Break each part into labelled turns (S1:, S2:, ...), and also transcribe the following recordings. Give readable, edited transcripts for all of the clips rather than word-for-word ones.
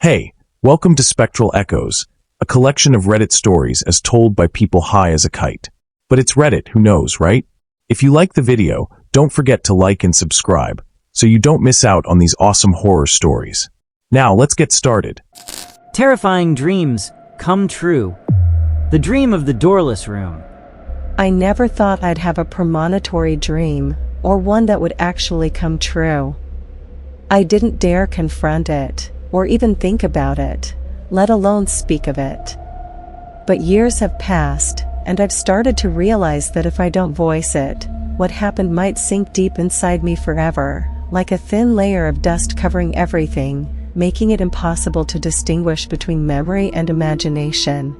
S1: Hey, welcome to Spectral Echoes, a collection of Reddit stories as told by people high as a kite. But it's Reddit, who knows, right? If you like the video, don't forget to like and subscribe, so you don't miss out on these awesome horror stories. Now, let's get started.
S2: Terrifying dreams come true. The dream of the doorless room.
S3: I never thought I'd have a premonitory dream, or one that would actually come true. I didn't dare confront it, or even think about it, let alone speak of it. But years have passed, and I've started to realize that if I don't voice it, what happened might sink deep inside me forever, like a thin layer of dust covering everything, making it impossible to distinguish between memory and imagination.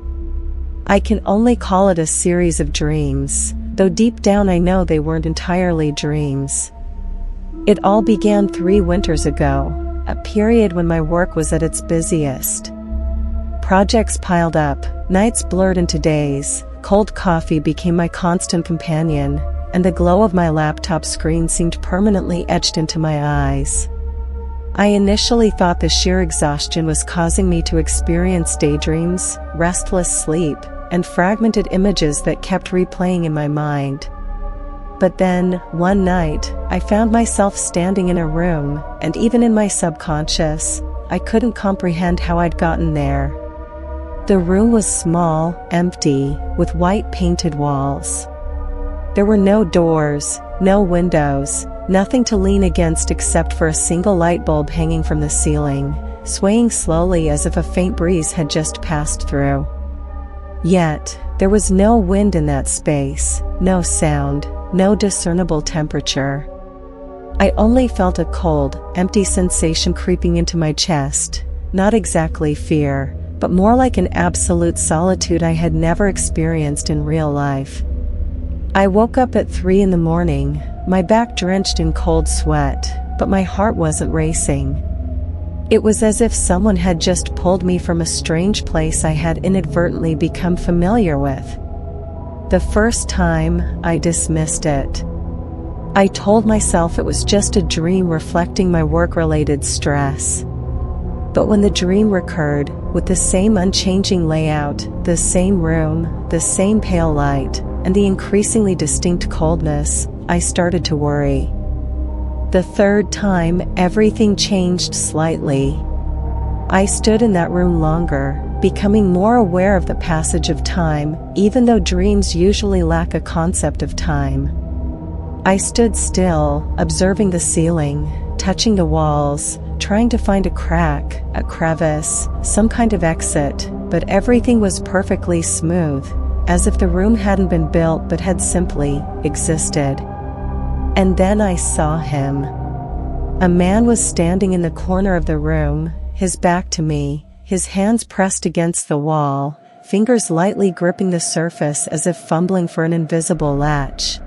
S3: I can only call it a series of dreams, though deep down I know they weren't entirely dreams. It all began 3 winters ago, a period when my work was at its busiest. Projects piled up, nights blurred into days, cold coffee became my constant companion, and the glow of my laptop screen seemed permanently etched into my eyes. I initially thought the sheer exhaustion was causing me to experience daydreams, restless sleep, and fragmented images that kept replaying in my mind. But then, one night, I found myself standing in a room, and even in my subconscious, I couldn't comprehend how I'd gotten there. The room was small, empty, with white painted walls. There were no doors, no windows, nothing to lean against except for a single light bulb hanging from the ceiling, swaying slowly as if a faint breeze had just passed through. Yet, there was no wind in that space, no sound, no discernible temperature. I only felt a cold, empty sensation creeping into my chest, not exactly fear, but more like an absolute solitude I had never experienced in real life. I woke up at 3 in the morning, my back drenched in cold sweat, but my heart wasn't racing. It was as if someone had just pulled me from a strange place I had inadvertently become familiar with. The first time, I dismissed it. I told myself it was just a dream reflecting my work-related stress. But when the dream recurred, with the same unchanging layout, the same room, the same pale light, and the increasingly distinct coldness, I started to worry. The third time, everything changed slightly. I stood in that room longer, becoming more aware of the passage of time, even though dreams usually lack a concept of time. I stood still, observing the ceiling, touching the walls, trying to find a crack, a crevice, some kind of exit, but everything was perfectly smooth, as if the room hadn't been built but had simply existed. And then I saw him. A man was standing in the corner of the room, his back to me, his hands pressed against the wall, fingers lightly gripping the surface as if fumbling for an invisible latch.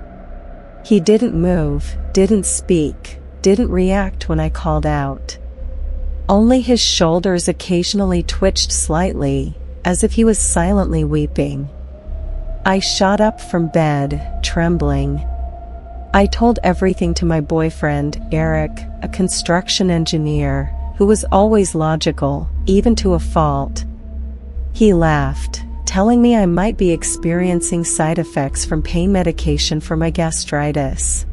S3: He didn't move, didn't speak, didn't react when I called out. Only his shoulders occasionally twitched slightly, as if he was silently weeping. I shot up from bed, trembling. I told everything to my boyfriend, Eric, a construction engineer, who was always logical, even to a fault. He laughed, telling me I might be experiencing side effects from pain medication for my gastritis.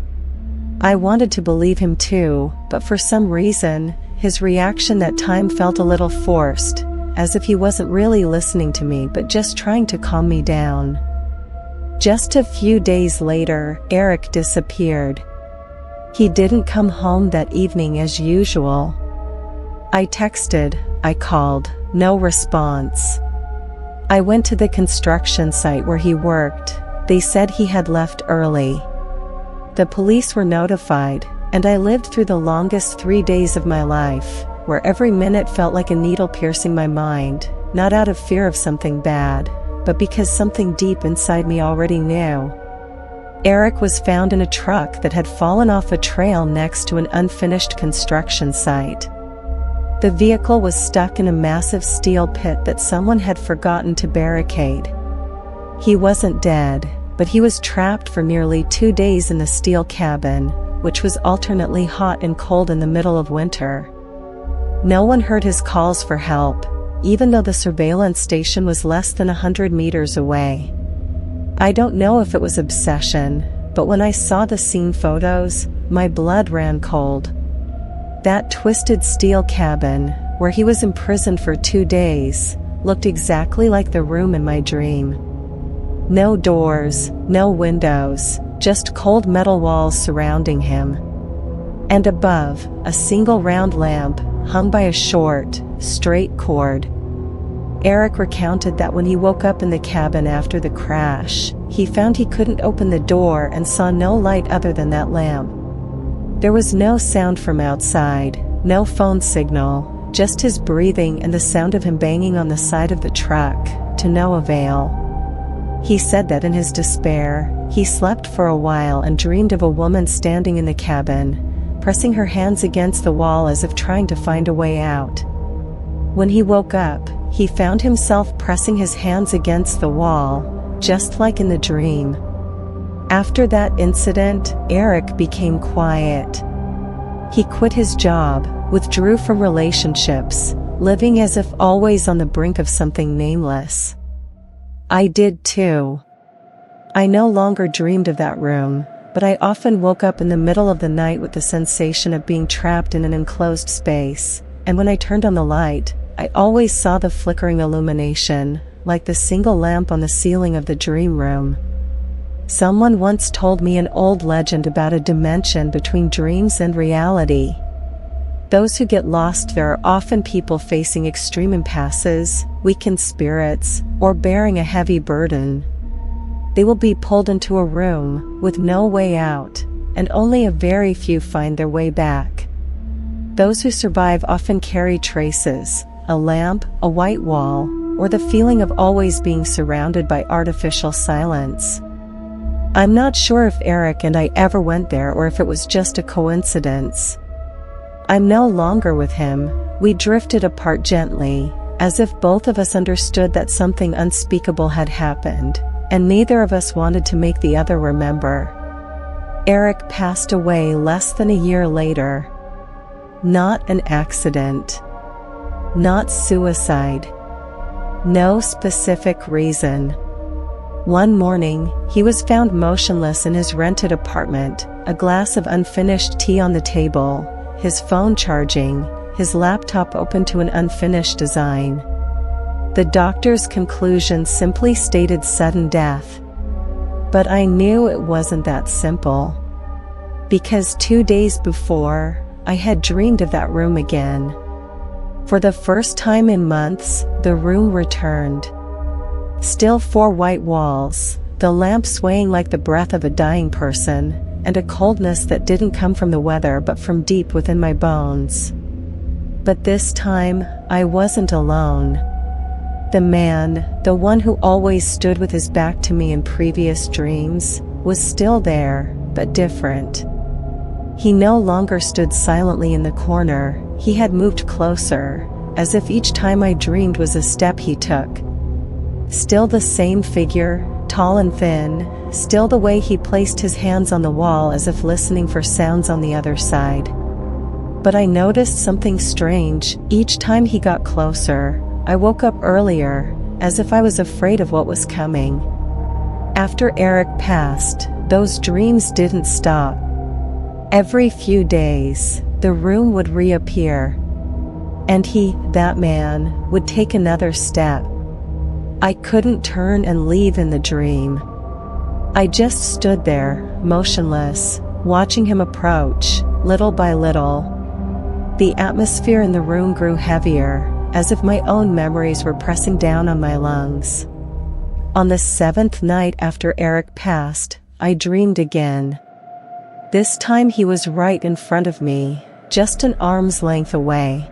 S3: I wanted to believe him too, but for some reason, his reaction that time felt a little forced, as if he wasn't really listening to me but just trying to calm me down. Just a few days later, Eric disappeared. He didn't come home that evening as usual. I texted, I called, no response. I went to the construction site where he worked. They said he had left early. The police were notified, and I lived through the longest 3 days of my life, where every minute felt like a needle piercing my mind, not out of fear of something bad, but because something deep inside me already knew. Eric was found in a truck that had fallen off a trail next to an unfinished construction site. The vehicle was stuck in a massive steel pit that someone had forgotten to barricade. He wasn't dead, but he was trapped for nearly 2 days in the steel cabin, which was alternately hot and cold in the middle of winter. No one heard his calls for help, even though the surveillance station was less than 100 meters away. I don't know if it was obsession, but when I saw the scene photos, my blood ran cold. That twisted steel cabin, where he was imprisoned for 2 days, looked exactly like the room in my dream. No doors, no windows, just cold metal walls surrounding him. And above, a single round lamp, hung by a short, straight cord. Eric recounted that when he woke up in the cabin after the crash, he found he couldn't open the door and saw no light other than that lamp. There was no sound from outside, no phone signal, just his breathing and the sound of him banging on the side of the truck, to no avail. He said that in his despair, he slept for a while and dreamed of a woman standing in the cabin, pressing her hands against the wall as if trying to find a way out. When he woke up, he found himself pressing his hands against the wall, just like in the dream. After that incident, Eric became quiet. He quit his job, withdrew from relationships, living as if always on the brink of something nameless. I did too. I no longer dreamed of that room, but I often woke up in the middle of the night with the sensation of being trapped in an enclosed space, and when I turned on the light, I always saw the flickering illumination, like the single lamp on the ceiling of the dream room. Someone once told me an old legend about a dimension between dreams and reality. Those who get lost there are often people facing extreme impasses, weakened spirits, or bearing a heavy burden. They will be pulled into a room with no way out, and only a very few find their way back. Those who survive often carry traces, a lamp, a white wall, or the feeling of always being surrounded by artificial silence. I'm not sure if Eric and I ever went there or if it was just a coincidence. I'm no longer with him. We drifted apart gently, as if both of us understood that something unspeakable had happened, and neither of us wanted to make the other remember. Eric passed away less than a year later. Not an accident. Not suicide. No specific reason. One morning, he was found motionless in his rented apartment, a glass of unfinished tea on the table, his phone charging, his laptop open to an unfinished design. The doctor's conclusion simply stated sudden death. But I knew it wasn't that simple. Because 2 days before, I had dreamed of that room again. For the first time in months, the room returned. Still 4 white walls, the lamp swaying like the breath of a dying person, and a coldness that didn't come from the weather but from deep within my bones. But this time, I wasn't alone. The man, the one who always stood with his back to me in previous dreams, was still there, but different. He no longer stood silently in the corner, he had moved closer, as if each time I dreamed was a step he took. Still the same figure, tall and thin, still the way he placed his hands on the wall as if listening for sounds on the other side. But I noticed something strange. Each time he got closer, I woke up earlier, as if I was afraid of what was coming. After Eric passed, those dreams didn't stop. Every few days, the room would reappear. And he, that man, would take another step. I couldn't turn and leave in the dream. I just stood there, motionless, watching him approach, little by little. The atmosphere in the room grew heavier, as if my own memories were pressing down on my lungs. On the 7th night after Eric passed, I dreamed again. This time he was right in front of me, just an arm's length away.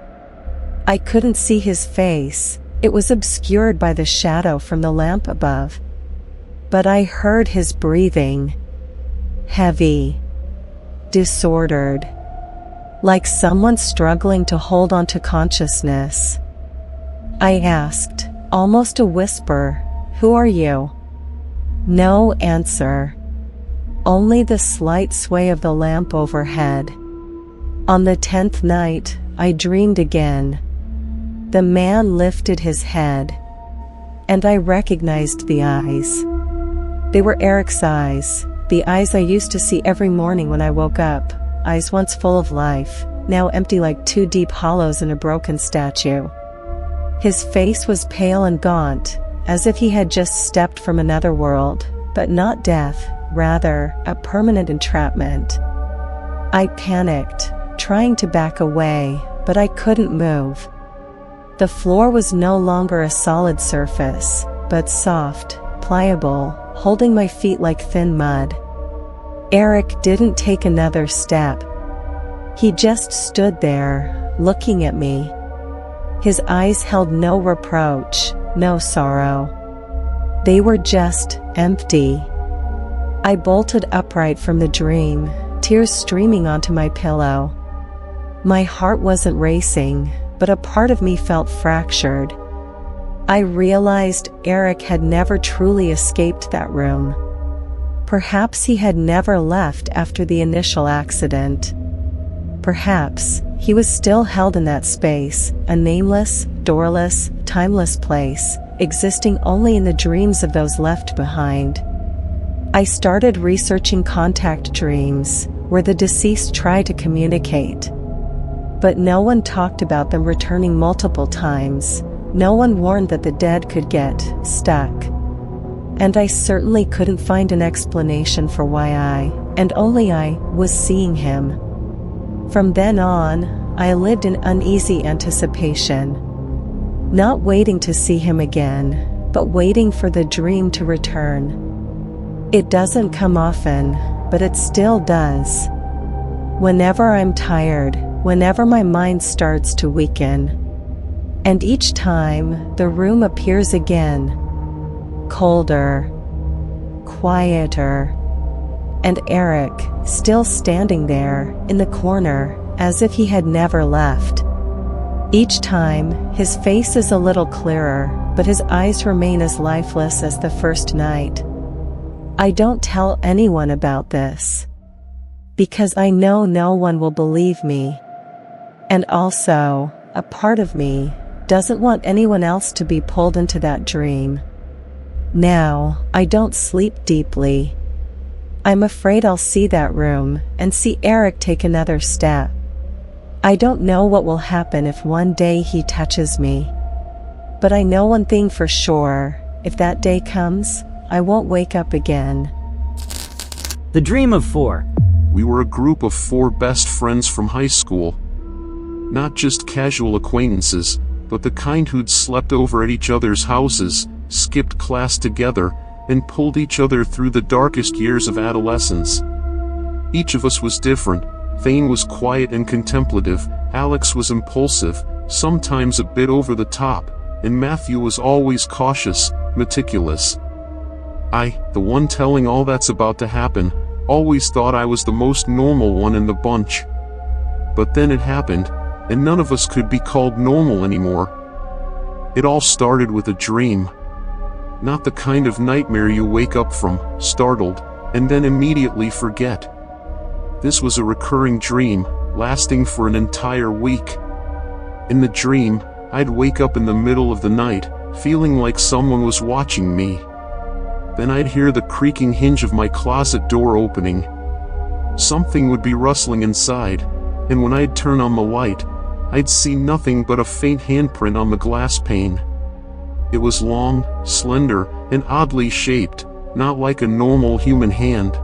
S3: I couldn't see his face, it was obscured by the shadow from the lamp above. But I heard his breathing. Heavy. Disordered. Like someone struggling to hold on to consciousness. I asked, almost a whisper, "Who are you?" No answer. Only the slight sway of the lamp overhead. On the 10th night, I dreamed again. The man lifted his head, and I recognized the eyes. They were Eric's eyes, the eyes I used to see every morning when I woke up, eyes once full of life, now empty like two deep hollows in a broken statue. His face was pale and gaunt, as if he had just stepped from another world, but not death, rather, a permanent entrapment. I panicked, trying to back away, but I couldn't move. The floor was no longer a solid surface, but soft, pliable, holding my feet like thin mud. Eric didn't take another step. He just stood there, looking at me. His eyes held no reproach, no sorrow. They were just empty. I bolted upright from the dream, tears streaming onto my pillow. My heart wasn't racing, but a part of me felt fractured. I realized Eric had never truly escaped that room. Perhaps he had never left after the initial accident. Perhaps he was still held in that space, a nameless, doorless, timeless place, existing only in the dreams of those left behind. I started researching contact dreams, where the deceased try to communicate. But no one talked about them returning multiple times. No one warned that the dead could get stuck. And I certainly couldn't find an explanation for why I, and only I, was seeing him. From then on, I lived in uneasy anticipation. Not waiting to see him again, but waiting for the dream to return. It doesn't come often, but it still does. Whenever I'm tired, whenever my mind starts to weaken. And each time, the room appears again. Colder. Quieter. And Eric, still standing there, in the corner, as if he had never left. Each time, his face is a little clearer, but his eyes remain as lifeless as the first night. I don't tell anyone about this. Because I know no one will believe me. And also, a part of me doesn't want anyone else to be pulled into that dream. Now, I don't sleep deeply. I'm afraid I'll see that room and see Eric take another step. I don't know what will happen if one day he touches me. But I know one thing for sure, if that day comes, I won't wake up again.
S2: The Dream of Four.
S4: We were a group of 4 best friends from high school. Not just casual acquaintances, but the kind who'd slept over at each other's houses, skipped class together, and pulled each other through the darkest years of adolescence. Each of us was different. Thane was quiet and contemplative, Alex was impulsive, sometimes a bit over the top, and Matthew was always cautious, meticulous. I, the one telling all that's about to happen, always thought I was the most normal one in the bunch. But then it happened, and none of us could be called normal anymore. It all started with a dream. Not the kind of nightmare you wake up from, startled, and then immediately forget. This was a recurring dream, lasting for an entire week. In the dream, I'd wake up in the middle of the night, feeling like someone was watching me. Then I'd hear the creaking hinge of my closet door opening. Something would be rustling inside, and when I'd turn on the light, I'd see nothing but a faint handprint on the glass pane. It was long, slender, and oddly shaped, not like a normal human hand.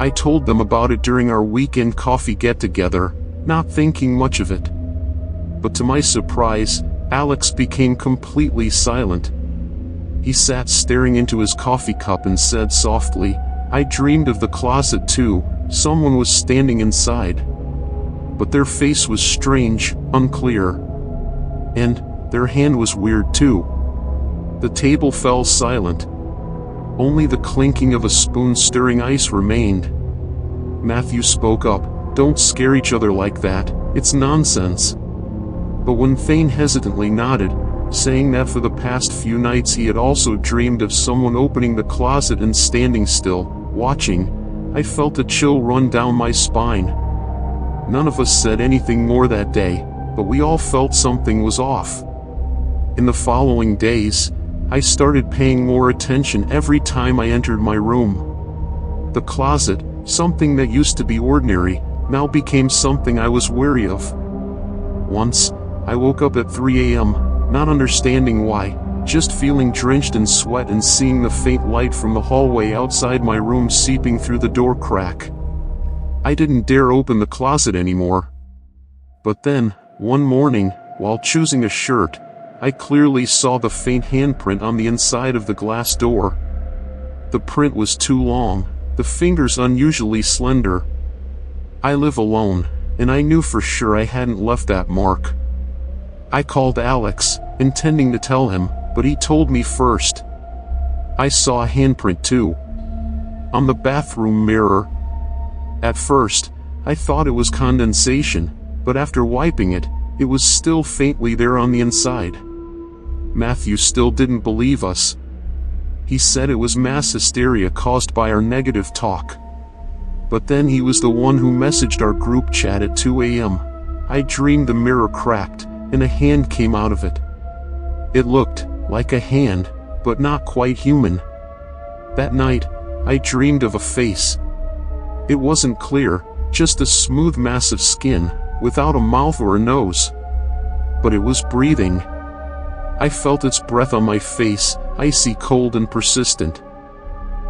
S4: I told them about it during our weekend coffee get-together, not thinking much of it. But to my surprise, Alex became completely silent. He sat staring into his coffee cup and said softly, "I dreamed of the closet too, someone was standing inside. But their face was strange, unclear. And their hand was weird too." The table fell silent. Only the clinking of a spoon stirring ice remained. Matthew spoke up, "Don't scare each other like that, it's nonsense." But when Thane hesitantly nodded, saying that for the past few nights he had also dreamed of someone opening the closet and standing still, watching, I felt a chill run down my spine. None of us said anything more that day. but we all felt something was off. In the following days, I started paying more attention every time I entered my room. The closet, something that used to be ordinary, now became something I was wary of. Once, I woke up at 3 a.m., not understanding why, just feeling drenched in sweat and seeing the faint light from the hallway outside my room seeping through the door crack. I didn't dare open the closet anymore. But then, one morning, while choosing a shirt, I clearly saw the faint handprint on the inside of the glass door. The print was too long, the fingers unusually slender. I live alone, and I knew for sure I hadn't left that mark. I called Alex, intending to tell him, but he told me first. I saw a handprint too. On the bathroom mirror. At first, I thought it was condensation, but after wiping it, it was still faintly there on the inside. Matthew still didn't believe us. He said it was mass hysteria caused by our negative talk. But then he was the one who messaged our group chat at 2 a.m. I dreamed the mirror cracked, and a hand came out of it. It looked like a hand, but not quite human. That night, I dreamed of a face. It wasn't clear, just a smooth mass of skin, without a mouth or a nose. But it was breathing. I felt its breath on my face, icy cold and persistent.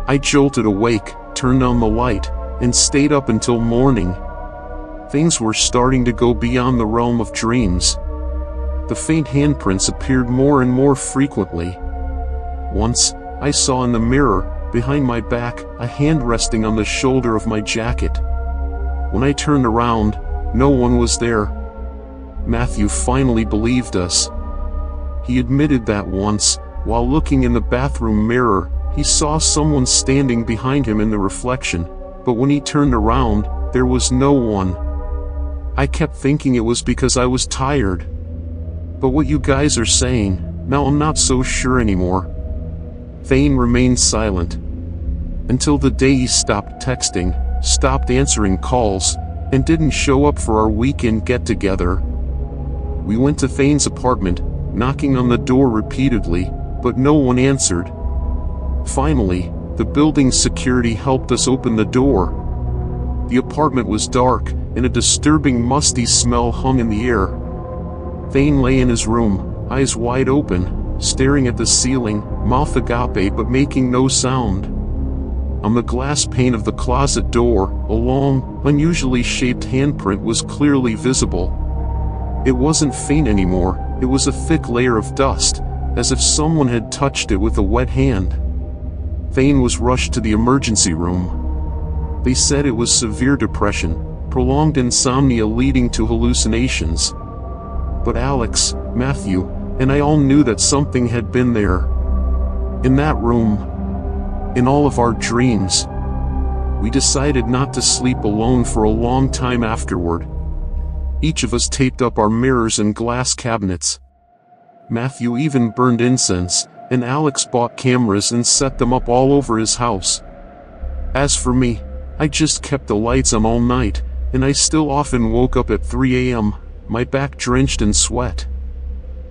S4: I jolted awake, turned on the light, and stayed up until morning. Things were starting to go beyond the realm of dreams. The faint handprints appeared more and more frequently. Once, I saw in the mirror, behind my back, a hand resting on the shoulder of my jacket. When I turned around, no one was there. Matthew finally believed us. He admitted that once, while looking in the bathroom mirror, he saw someone standing behind him in the reflection, but when he turned around, there was no one. I kept thinking it was because I was tired. But what you guys are saying, now I'm not so sure anymore. Thane remained silent. Until the day he stopped texting, stopped answering calls, and didn't show up for our weekend get-together. We went to Thane's apartment, knocking on the door repeatedly, but no one answered. Finally, the building's security helped us open the door. The apartment was dark, and a disturbing musty smell hung in the air. Thane lay in his room, eyes wide open, staring at the ceiling, mouth agape but making no sound. On the glass pane of the closet door, a long, unusually shaped handprint was clearly visible. It wasn't faint anymore, it was a thick layer of dust, as if someone had touched it with a wet hand. Thane was rushed to the emergency room. They said it was severe depression, prolonged insomnia leading to hallucinations. But Alex, Matthew, and I all knew that something had been there. In that room. In all of our dreams. We decided not to sleep alone for a long time afterward. Each of us taped up our mirrors and glass cabinets. Matthew even burned incense, and Alex bought cameras and set them up all over his house. As for me, I just kept the lights on all night, and I still often woke up at 3 a.m., my back drenched in sweat.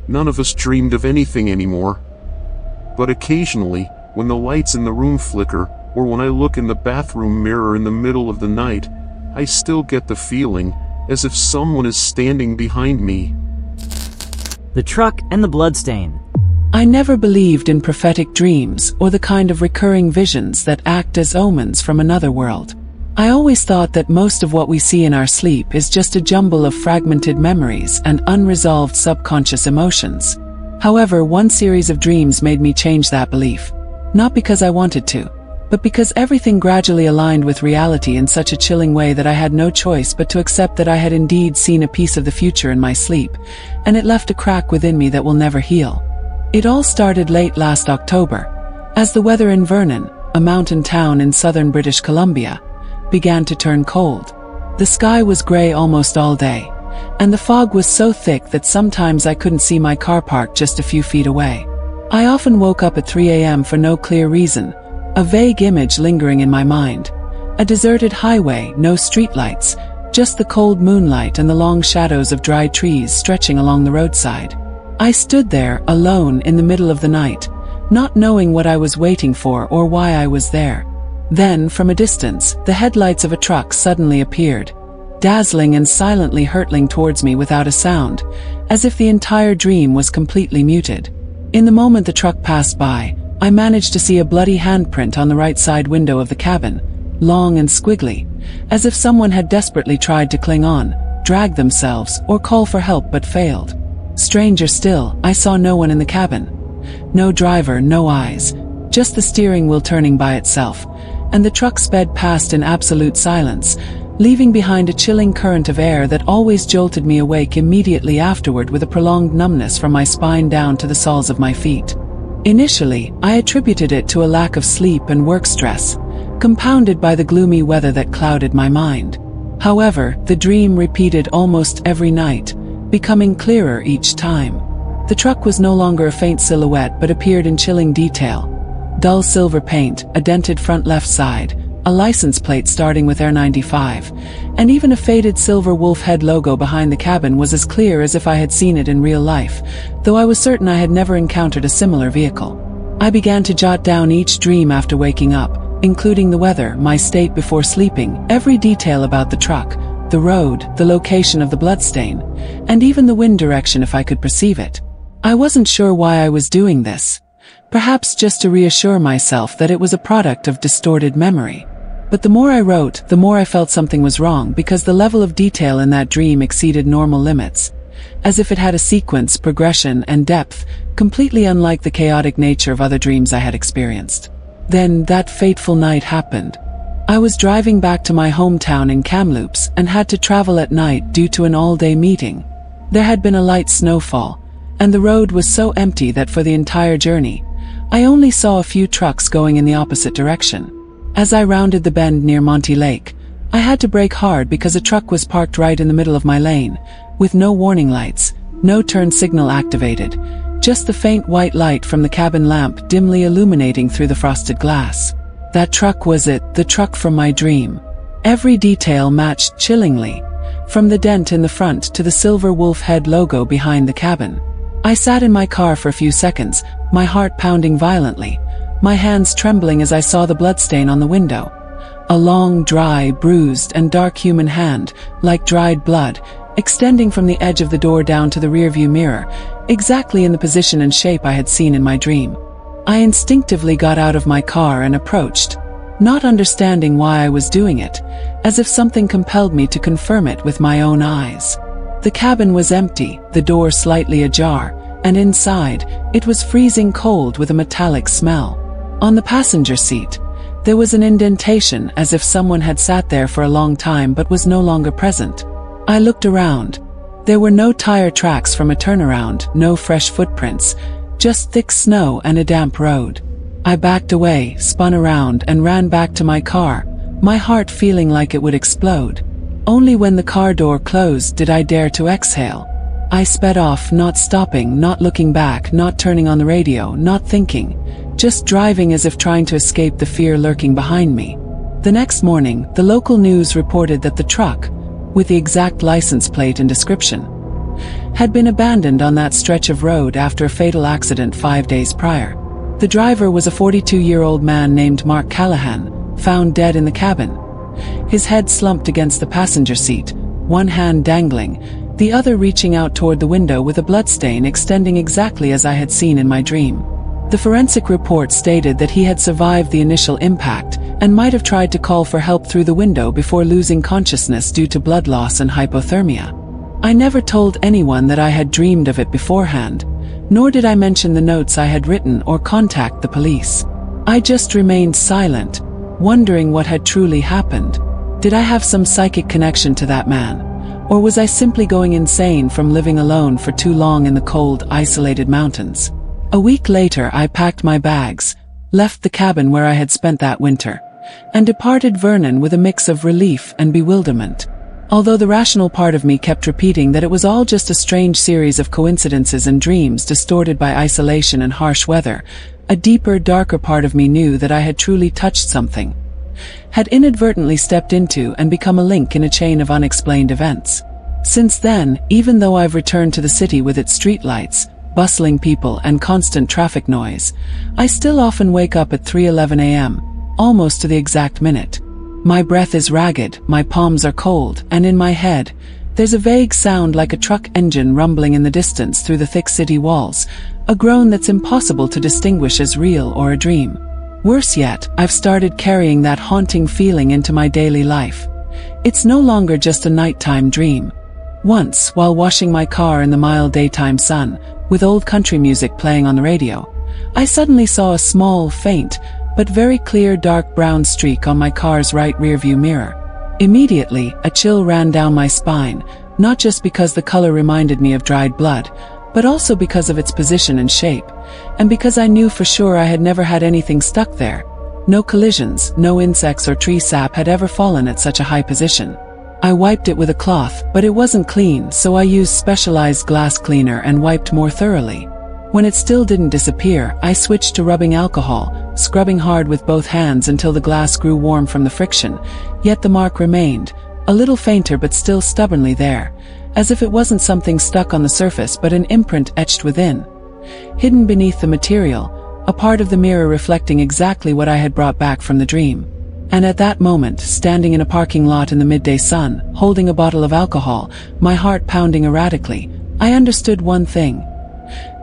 S4: None of us dreamed of anything anymore. But occasionally, when the lights in the room flicker, or when I look in the bathroom mirror in the middle of the night, I still get the feeling, as if someone is standing behind me.
S2: The Truck and the Bloodstain.
S5: I never believed in prophetic dreams or the kind of recurring visions that act as omens from another world. I always thought that most of what we see in our sleep is just a jumble of fragmented memories and unresolved subconscious emotions. However, one series of dreams made me change that belief. Not because I wanted to, but because everything gradually aligned with reality in such a chilling way that I had no choice but to accept that I had indeed seen a piece of the future in my sleep, and it left a crack within me that will never heal. It all started late last October, as the weather in Vernon, a mountain town in southern British Columbia, began to turn cold. The sky was gray almost all day, and the fog was so thick that sometimes I couldn't see my car parked just a few feet away. I often woke up at 3 a.m. for no clear reason, a vague image lingering in my mind. A deserted highway, no streetlights, just the cold moonlight and the long shadows of dry trees stretching along the roadside. I stood there, alone in the middle of the night, not knowing what I was waiting for or why I was there. Then, from a distance, the headlights of a truck suddenly appeared, dazzling and silently hurtling towards me without a sound, as if the entire dream was completely muted. In the moment the truck passed by, I managed to see a bloody handprint on the right side window of the cabin, long and squiggly, as if someone had desperately tried to cling on, drag themselves, or call for help but failed. Stranger still, I saw no one in the cabin. No driver, no eyes, just the steering wheel turning by itself, and the truck sped past in absolute silence, leaving behind a chilling current of air that always jolted me awake immediately afterward with a prolonged numbness from my spine down to the soles of my feet. Initially, I attributed it to a lack of sleep and work stress, compounded by the gloomy weather that clouded my mind. However, the dream repeated almost every night, becoming clearer each time. The truck was no longer a faint silhouette but appeared in chilling detail. Dull silver paint, a dented front left side, a license plate starting with Air 95, and even a faded silver wolf head logo behind the cabin was as clear as if I had seen it in real life, though I was certain I had never encountered a similar vehicle. I began to jot down each dream after waking up, including the weather, my state before sleeping, every detail about the truck, the road, the location of the bloodstain, and even the wind direction if I could perceive it. I wasn't sure why I was doing this. Perhaps just to reassure myself that it was a product of distorted memory. But the more I wrote, the more I felt something was wrong because the level of detail in that dream exceeded normal limits, as if it had a sequence, progression, and depth, completely unlike the chaotic nature of other dreams I had experienced. Then, that fateful night happened. I was driving back to my hometown in Kamloops and had to travel at night due to an all-day meeting. There had been a light snowfall, and the road was so empty that for the entire journey, I only saw a few trucks going in the opposite direction. As I rounded the bend near Monty Lake, I had to brake hard because a truck was parked right in the middle of my lane, with no warning lights, no turn signal activated, just the faint white light from the cabin lamp dimly illuminating through the frosted glass. That truck was it, the truck from my dream. Every detail matched chillingly, from the dent in the front to the silver wolf head logo behind the cabin. I sat in my car for a few seconds, my heart pounding violently, my hands trembling as I saw the bloodstain on the window. A long, dry, bruised, and dark human hand, like dried blood, extending from the edge of the door down to the rearview mirror, exactly in the position and shape I had seen in my dream. I instinctively got out of my car and approached, not understanding why I was doing it, as if something compelled me to confirm it with my own eyes. The cabin was empty, the door slightly ajar, and inside, it was freezing cold with a metallic smell. On the passenger seat, there was an indentation as if someone had sat there for a long time but was no longer present. I looked around. There were no tire tracks from a turnaround, no fresh footprints, just thick snow and a damp road. I backed away, spun around, and ran back to my car, my heart feeling like it would explode. Only when the car door closed did I dare to exhale. I sped off, not stopping, not looking back, not turning on the radio, not thinking, just driving as if trying to escape the fear lurking behind me. The next morning, the local news reported that the truck, with the exact license plate and description, had been abandoned on that stretch of road after a fatal accident 5 days prior. The driver was a 42-year-old man named Mark Callahan, found dead in the cabin. His head slumped against the passenger seat, one hand dangling, the other reaching out toward the window with a bloodstain extending exactly as I had seen in my dream. The forensic report stated that he had survived the initial impact and might have tried to call for help through the window before losing consciousness due to blood loss and hypothermia. I never told anyone that I had dreamed of it beforehand, nor did I mention the notes I had written or contact the police. I just remained silent, wondering what had truly happened. Did I have some psychic connection to that man? Or was I simply going insane from living alone for too long in the cold, isolated mountains? A week later I packed my bags, left the cabin where I had spent that winter, and departed Vernon with a mix of relief and bewilderment. Although the rational part of me kept repeating that it was all just a strange series of coincidences and dreams distorted by isolation and harsh weather, a deeper, darker part of me knew that I had truly touched something. had inadvertently stepped into and become a link in a chain of unexplained events. Since then, even though I've returned to the city with its streetlights, bustling people and constant traffic noise, I still often wake up at 3:11 a.m., almost to the exact minute. My breath is ragged, my palms are cold, and in my head, there's a vague sound like a truck engine rumbling in the distance through the thick city walls, a groan that's impossible to distinguish as real or a dream. Worse yet, I've started carrying that haunting feeling into my daily life. It's no longer just a nighttime dream. Once, while washing my car in the mild daytime sun, with old country music playing on the radio, I suddenly saw a small, faint, but very clear dark brown streak on my car's right rearview mirror. Immediately, a chill ran down my spine, not just because the color reminded me of dried blood, but also because of its position and shape, and because I knew for sure I had never had anything stuck there. No collisions, no insects or tree sap had ever fallen at such a high position. I wiped it with a cloth, but it wasn't clean, so I used specialized glass cleaner and wiped more thoroughly. When it still didn't disappear, I switched to rubbing alcohol, scrubbing hard with both hands until the glass grew warm from the friction, yet the mark remained, a little fainter but still stubbornly there, as if it wasn't something stuck on the surface but an imprint etched within. Hidden beneath the material, a part of the mirror reflecting exactly what I had brought back from the dream. And at that moment, standing in a parking lot in the midday sun, holding a bottle of alcohol, my heart pounding erratically, I understood one thing.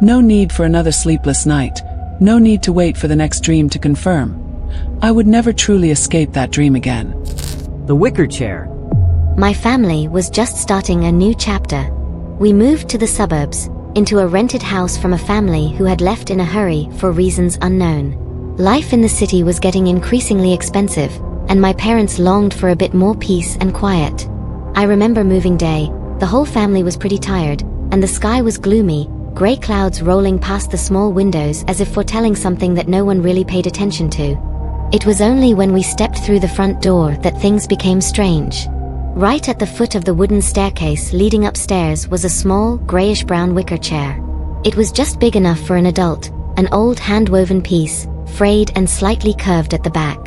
S5: No need for another sleepless night, no need to wait for the next dream to confirm. I would never truly escape that dream again.
S2: The Wicker chair.
S6: My family was just starting a new chapter. We moved to the suburbs, into a rented house from a family who had left in a hurry for reasons unknown. Life in the city was getting increasingly expensive, and my parents longed for a bit more peace and quiet. I remember moving day, the whole family was pretty tired, and the sky was gloomy, grey clouds rolling past the small windows as if foretelling something that no one really paid attention to. It was only when we stepped through the front door that things became strange. Right at the foot of the wooden staircase leading upstairs was a small, greyish-brown wicker chair. It was just big enough for an adult, an old hand-woven piece, frayed and slightly curved at the back.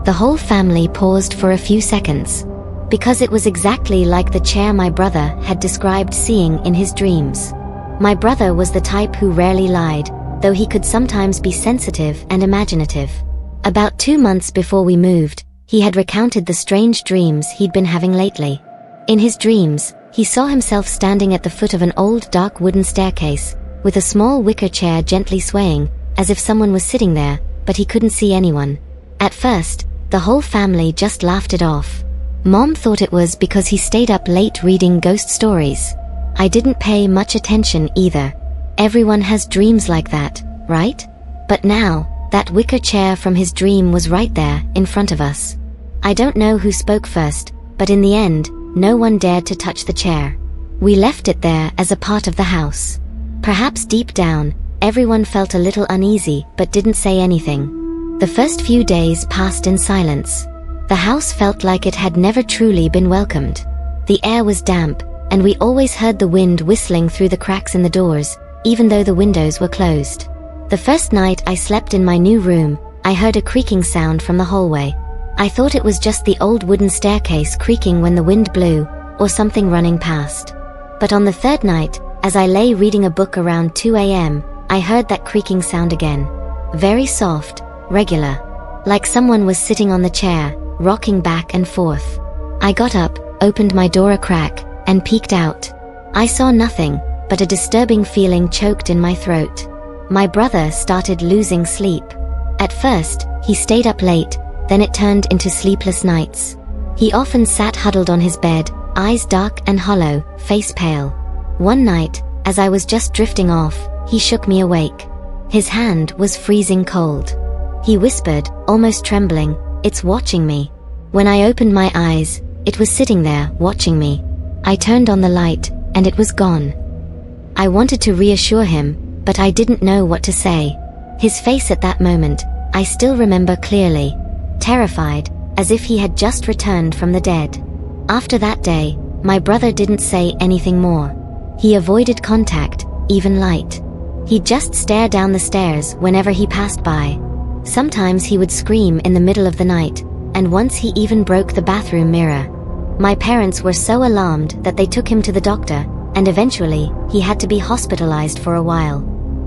S6: The whole family paused for a few seconds, because it was exactly like the chair my brother had described seeing in his dreams. My brother was the type who rarely lied, though he could sometimes be sensitive and imaginative. About 2 months before we moved, he had recounted the strange dreams he'd been having lately. In his dreams, he saw himself standing at the foot of an old dark wooden staircase, with a small wicker chair gently swaying, as if someone was sitting there, but he couldn't see anyone. At first, the whole family just laughed it off. Mom thought it was because he stayed up late reading ghost stories. I didn't pay much attention either. Everyone has dreams like that, right? But now, that wicker chair from his dream was right there, in front of us. I don't know who spoke first, but in the end, no one dared to touch the chair. We left it there as a part of the house. Perhaps deep down, everyone felt a little uneasy but didn't say anything. The first few days passed in silence. The house felt like it had never truly been welcomed. The air was damp, and we always heard the wind whistling through the cracks in the doors, even though the windows were closed. The first night I slept in my new room, I heard a creaking sound from the hallway. I thought it was just the old wooden staircase creaking when the wind blew, or something running past. But on the third night, as I lay reading a book around 2 a.m., I heard that creaking sound again. Very soft, regular. Like someone was sitting on the chair, rocking back and forth. I got up, opened my door a crack, and peeked out. I saw nothing, but a disturbing feeling choked in my throat. My brother started losing sleep. At first, he stayed up late, then it turned into sleepless nights. He often sat huddled on his bed, eyes dark and hollow, face pale. One night, as I was just drifting off, he shook me awake. His hand was freezing cold. He whispered, almost trembling, "It's watching me." When I opened my eyes, it was sitting there, watching me. I turned on the light, and it was gone. I wanted to reassure him, but I didn't know what to say. His face at that moment, I still remember clearly. Terrified, as if he had just returned from the dead. After that day, my brother didn't say anything more. He avoided contact, even light. He'd just stare down the stairs whenever he passed by. Sometimes he would scream in the middle of the night, and once he even broke the bathroom mirror. My parents were so alarmed that they took him to the doctor, and eventually, he had to be hospitalized for a while.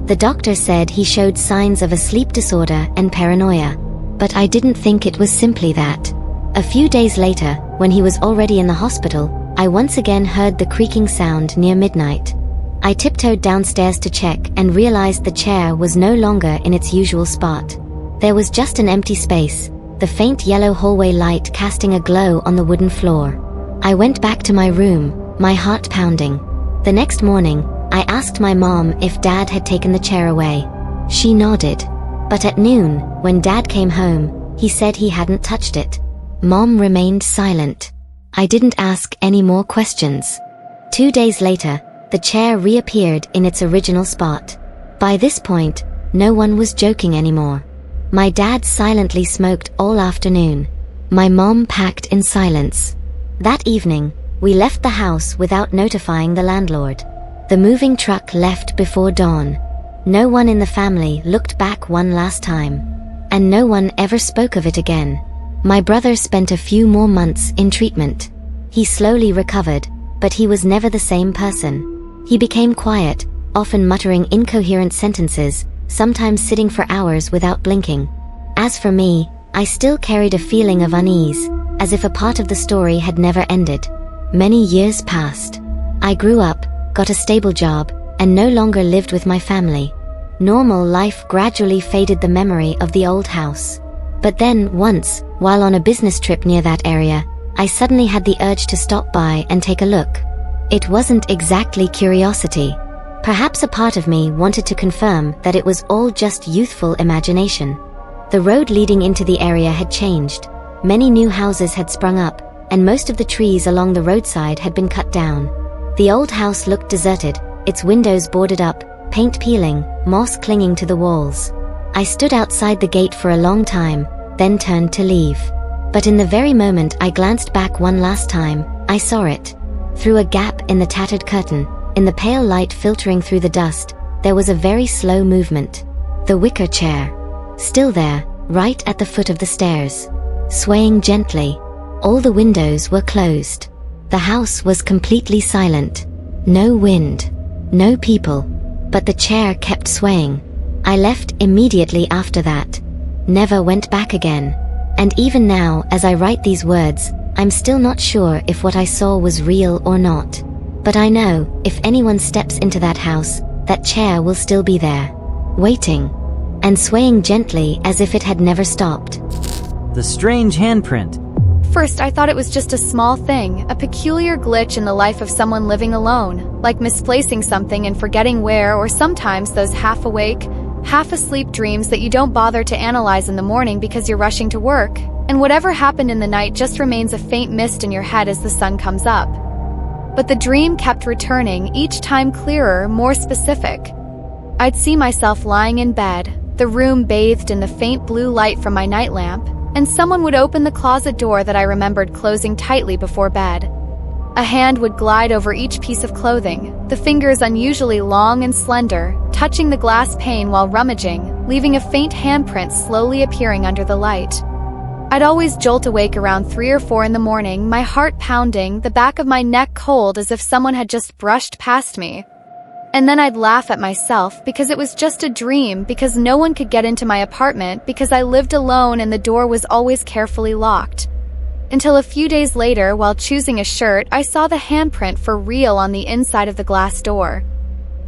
S6: The doctor said he showed signs of a sleep disorder and paranoia, but I didn't think it was simply that. A few days later, when he was already in the hospital, I once again heard the creaking sound near midnight. I tiptoed downstairs to check and realized the chair was no longer in its usual spot. There was just an empty space, the faint yellow hallway light casting a glow on the wooden floor. I went back to my room, my heart pounding. The next morning, I asked my mom if Dad had taken the chair away. She nodded. But at noon, when Dad came home, he said he hadn't touched it. Mom remained silent. I didn't ask any more questions. 2 days later, the chair reappeared in its original spot. By this point, no one was joking anymore. My dad silently smoked all afternoon. My mom packed in silence. That evening, we left the house without notifying the landlord. The moving truck left before dawn. No one in the family looked back one last time. And no one ever spoke of it again. My brother spent a few more months in treatment. He slowly recovered, but he was never the same person. He became quiet, often muttering incoherent sentences, sometimes sitting for hours without blinking. As for me, I still carried a feeling of unease, as if a part of the story had never ended. Many years passed. I grew up, got a stable job, and no longer lived with my family. Normal life gradually faded the memory of the old house. But then, once, while on a business trip near that area, I suddenly had the urge to stop by and take a look. It wasn't exactly curiosity. Perhaps a part of me wanted to confirm that it was all just youthful imagination. The road leading into the area had changed. Many new houses had sprung up, and most of the trees along the roadside had been cut down. The old house looked deserted, its windows boarded up, paint peeling, moss clinging to the walls. I stood outside the gate for a long time, then turned to leave. But in the very moment I glanced back one last time, I saw it. Through a gap in the tattered curtain, in the pale light filtering through the dust, there was a very slow movement. The wicker chair. Still there, right at the foot of the stairs. Swaying gently. All the windows were closed. The house was completely silent. No wind. No people. But the chair kept swaying. I left immediately after that. Never went back again. And even now, as I write these words, I'm still not sure if what I saw was real or not. But I know, if anyone steps into that house, that chair will still be there. Waiting. And swaying gently as if it had never stopped.
S2: The strange handprint.
S7: First, I thought it was just a small thing, a peculiar glitch in the life of someone living alone, like misplacing something and forgetting where, or sometimes those half-awake, half-asleep dreams that you don't bother to analyze in the morning because you're rushing to work, and whatever happened in the night just remains a faint mist in your head as the sun comes up. But the dream kept returning, each time clearer, more specific. I'd see myself lying in bed, the room bathed in the faint blue light from my night lamp, and someone would open the closet door that I remembered closing tightly before bed. A hand would glide over each piece of clothing, the fingers unusually long and slender, touching the glass pane while rummaging, leaving a faint handprint slowly appearing under the light. I'd always jolt awake around 3 or 4 in the morning, my heart pounding, the back of my neck cold as if someone had just brushed past me. And then I'd laugh at myself because it was just a dream, because no one could get into my apartment, because I lived alone and the door was always carefully locked. Until a few days later, while choosing a shirt, I saw the handprint for real on the inside of the glass door.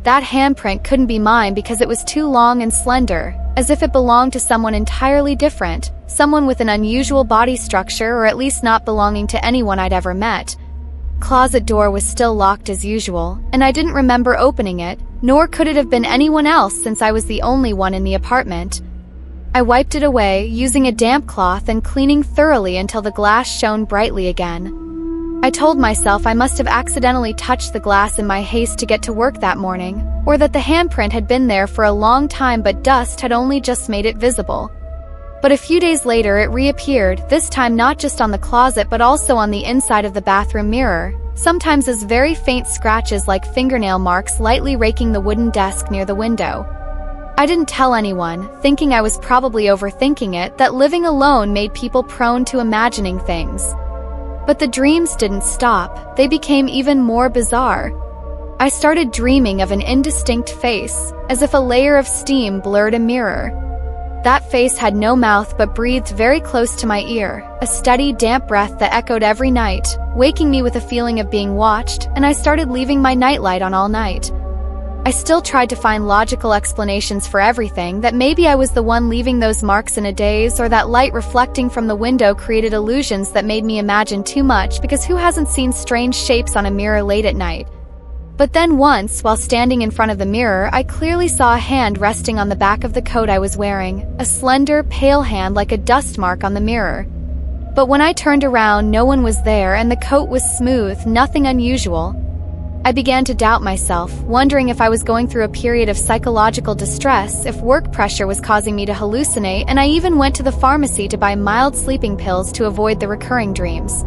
S7: That handprint couldn't be mine because it was too long and slender, as if it belonged to someone entirely different, someone with an unusual body structure, or at least not belonging to anyone I'd ever met. Closet door was still locked as usual, and I didn't remember opening it, nor could it have been anyone else since I was the only one in the apartment. I wiped it away, using a damp cloth and cleaning thoroughly until the glass shone brightly again. I told myself I must have accidentally touched the glass in my haste to get to work that morning, or that the handprint had been there for a long time but dust had only just made it visible. But a few days later it reappeared, this time not just on the closet but also on the inside of the bathroom mirror, sometimes as very faint scratches like fingernail marks lightly raking the wooden desk near the window. I didn't tell anyone, thinking I was probably overthinking it, that living alone made people prone to imagining things. But the dreams didn't stop, they became even more bizarre. I started dreaming of an indistinct face, as if a layer of steam blurred a mirror. That face had no mouth but breathed very close to my ear, a steady, damp breath that echoed every night, waking me with a feeling of being watched, and I started leaving my nightlight on all night. I still tried to find logical explanations for everything, that maybe I was the one leaving those marks in a daze, or that light reflecting from the window created illusions that made me imagine too much, because who hasn't seen strange shapes on a mirror late at night? But then once, while standing in front of the mirror, I clearly saw a hand resting on the back of the coat I was wearing, a slender, pale hand like a dust mark on the mirror. But when I turned around, no one was there, and the coat was smooth, nothing unusual. I began to doubt myself, wondering if I was going through a period of psychological distress, if work pressure was causing me to hallucinate, and I even went to the pharmacy to buy mild sleeping pills to avoid the recurring dreams.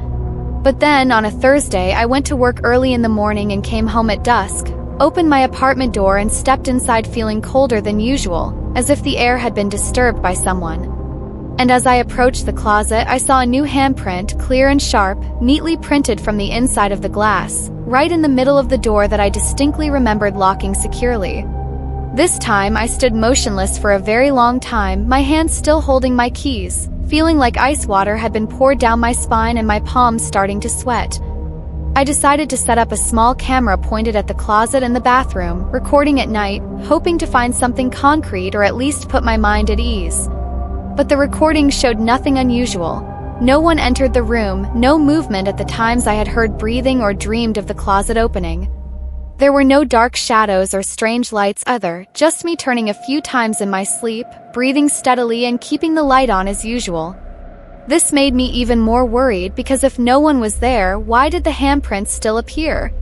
S7: But then, on a Thursday, I went to work early in the morning and came home at dusk, opened my apartment door and stepped inside feeling colder than usual, as if the air had been disturbed by someone. And as I approached the closet, I saw a new handprint, clear and sharp, neatly printed from the inside of the glass, right in the middle of the door that I distinctly remembered locking securely. This time, I stood motionless for a very long time, my hands still holding my keys, feeling like ice water had been poured down my spine and my palms starting to sweat. I decided to set up a small camera pointed at the closet and the bathroom, recording at night, hoping to find something concrete or at least put my mind at ease. But the recording showed nothing unusual. No one entered the room, no movement at the times I had heard breathing or dreamed of the closet opening. There were no dark shadows or strange lights either, just me turning a few times in my sleep, breathing steadily and keeping the light on as usual. This made me even more worried, because if no one was there, why did the handprints still appear?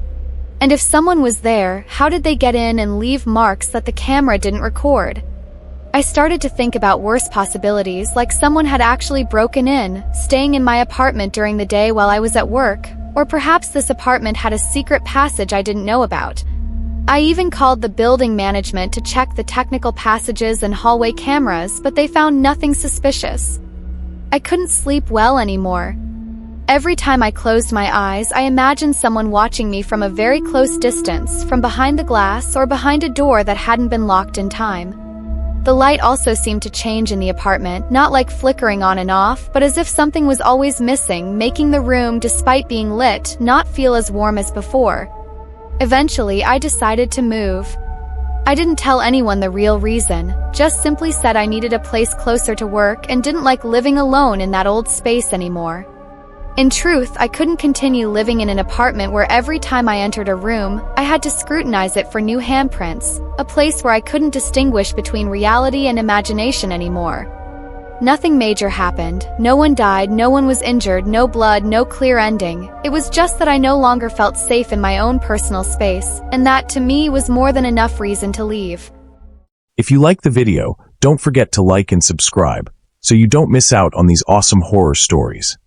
S7: And if someone was there, how did they get in and leave marks that the camera didn't record? I started to think about worse possibilities, like someone had actually broken in, staying in my apartment during the day while I was at work, or perhaps this apartment had a secret passage I didn't know about. I even called the building management to check the technical passages and hallway cameras, but they found nothing suspicious. I couldn't sleep well anymore. Every time I closed my eyes, I imagined someone watching me from a very close distance, from behind the glass or behind a door that hadn't been locked in time. The light also seemed to change in the apartment, not like flickering on and off, but as if something was always missing, making the room, despite being lit, not feel as warm as before. Eventually, I decided to move. I didn't tell anyone the real reason, just simply said I needed a place closer to work and didn't like living alone in that old space anymore. In truth, I couldn't continue living in an apartment where every time I entered a room, I had to scrutinize it for new handprints, a place where I couldn't distinguish between reality and imagination anymore. Nothing major happened, no one died, no one was injured, no blood, no clear ending. It was just that I no longer felt safe in my own personal space, and that, to me, was more than enough reason to leave.
S1: If you like the video, don't forget to like and subscribe, so you don't miss out on these awesome horror stories.